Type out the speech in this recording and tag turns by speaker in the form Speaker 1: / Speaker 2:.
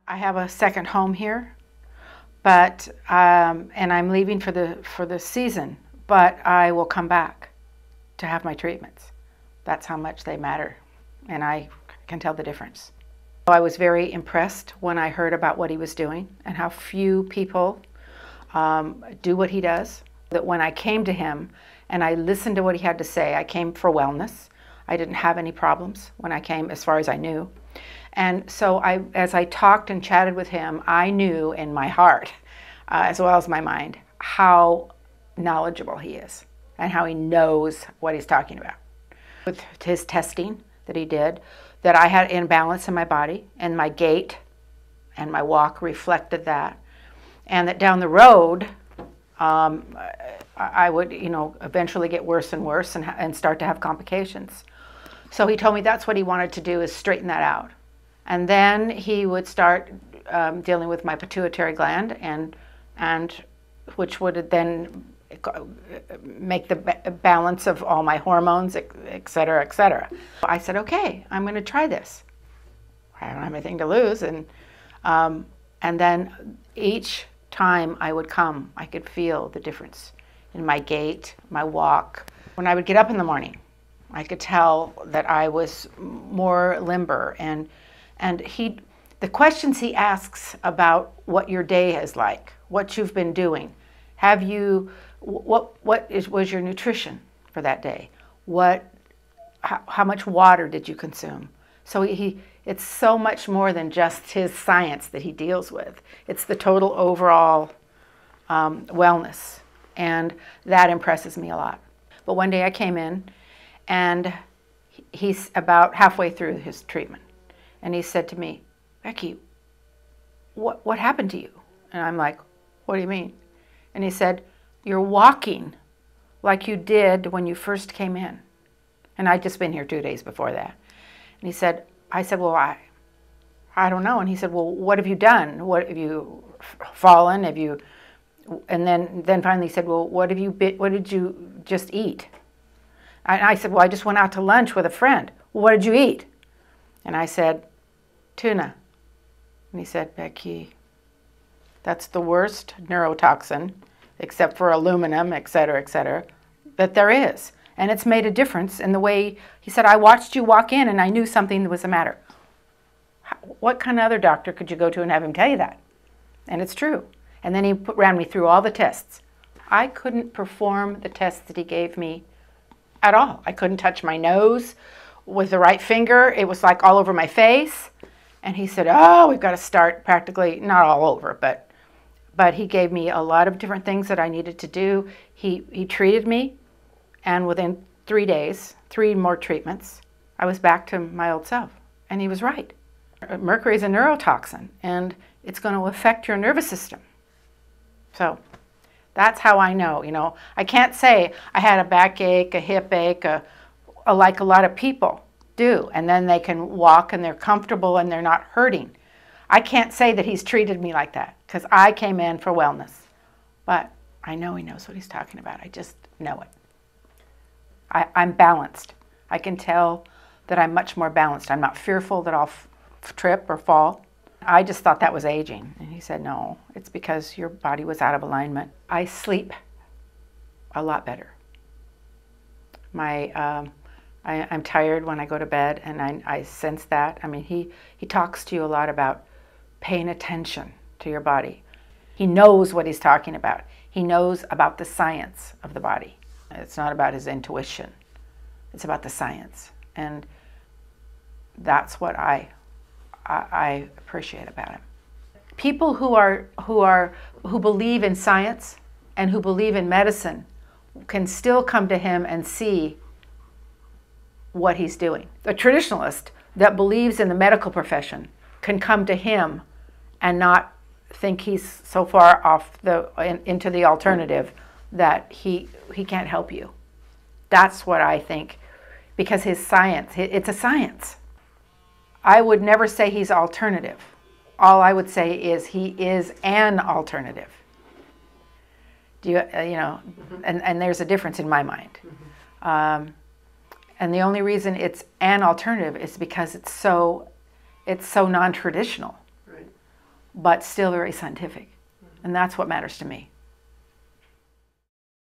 Speaker 1: I have a second home here, but and I'm leaving for the season, but I will come back to have my treatments. That's how much they matter, and I can tell the difference. I was very impressed when I heard about what he was doing and how few people do what he does. That when I came to him and I listened to what he had to say, I came for wellness. I didn't have any problems when I came, as far as I knew. And so as I talked and chatted with him, I knew in my heart, as well as my mind, how knowledgeable he is and how he knows what he's talking about. With his testing that he did, that I had imbalance in my body, and my gait and my walk reflected that. And that down the road, I would, eventually get worse and worse and start to have complications. So he told me that's what he wanted to do, is straighten that out. And then he would start dealing with my pituitary gland, and which would then make the balance of all my hormones, et cetera, et cetera. I said, okay, I'm going to try this. I don't have anything to lose. And then each time I would come, I could feel the difference in my gait, my walk. When I would get up in the morning, I could tell that I was more limber. And the questions he asks about what your day is like, what you've been doing, was your nutrition for that day? How much water did you consume? So it's so much more than just his science that he deals with. It's the total overall wellness, and that impresses me a lot. But one day I came in, and he's about halfway through his treatment, and he said to me, Becky, what happened to you? And I'm like, what do you mean? And he said, you're walking like you did when you first came in. And I'd just been here 2 days before that. And he said, I said, well, I don't know. And he said, well, what have you done? What have you fallen? Have you? And then finally he said, well, what did you just eat? And I said, well, I just went out to lunch with a friend. Well, what did you eat? And I said, tuna. And he said, Becky, that's the worst neurotoxin, except for aluminum, et cetera, that there is. And it's made a difference in the way, he said, I watched you walk in and I knew something was the matter. What kind of other doctor could you go to and have him tell you that? And it's true. And then he ran me through all the tests. I couldn't perform the tests that he gave me at all. I couldn't touch my nose with the right finger. It was like all over my face. And he said, oh, we've got to start practically, not all over, but he gave me a lot of different things that I needed to do. He treated me, and within 3 days, 3 more treatments, I was back to my old self. And he was right. Mercury is a neurotoxin, and it's going to affect your nervous system. So that's how I know. I can't say I had a backache, a hip ache, like a lot of people do, and then they can walk and they're comfortable and they're not hurting. I can't say that he's treated me like that, because I came in for wellness. But I know he knows what he's talking about. I just know it. I'm balanced. I can tell that I'm much more balanced. I'm not fearful that I'll trip or fall. I just thought that was aging. And he said, no, it's because your body was out of alignment. I sleep a lot better. I'm tired when I go to bed, and I sense that. I mean, he talks to you a lot about paying attention to your body. He knows what he's talking about. He knows about the science of the body. It's not about his intuition. It's about the science. And that's what I appreciate about him. People who believe in science and who believe in medicine can still come to him and see what he's doing. A traditionalist that believes in the medical profession can come to him and not think he's so far off into the alternative that he can't help you. That's what I think, because his science, it's a science. I would never say he's alternative. All I would say is he is an alternative. Do you, and there's a difference in my mind. And the only reason it's an alternative is because it's so non-traditional. but still very scientific. And that's what matters to me.